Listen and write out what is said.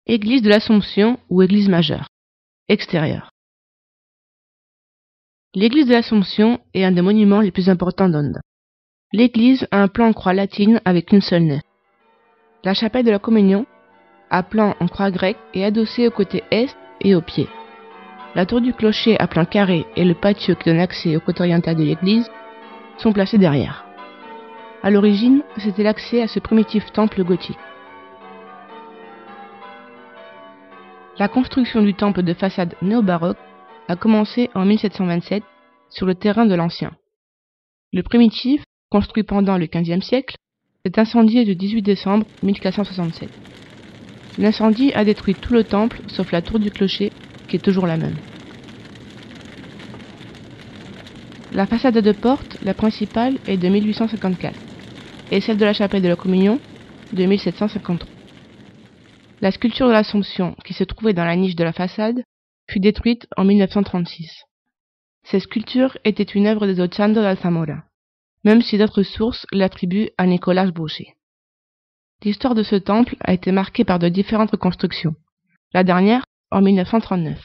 Église de l'Assomption ou église majeure. Extérieur. L'église de l'Assomption est un des monuments les plus importants d'Onda. L'église a un plan en croix latine avec une seule nef. La chapelle de la Communion, à plan en croix grecque, est adossée au côté est et au pied. La tour du clocher à plan carré et le patio qui donne accès au côté oriental de l'église sont placés derrière. À l'origine, c'était l'accès à ce primitif temple gothique. La construction du temple de façade néo-baroque a commencé en 1727 sur le terrain de l'ancien. Le primitif, construit pendant le XVe siècle, s'est incendié le 18 décembre 1467. L'incendie a détruit tout le temple sauf la tour du clocher qui est toujours la même. La façade de porte, la principale, est de 1854 et celle de la chapelle de la Communion de 1753. La sculpture de l'Assomption, qui se trouvait dans la niche de la façade, fut détruite en 1936. Cette sculpture était une œuvre de Ochando d'Alzamora, même si d'autres sources l'attribuent à Nicolas Boucher. L'histoire de ce temple a été marquée par de différentes reconstructions, la dernière en 1939.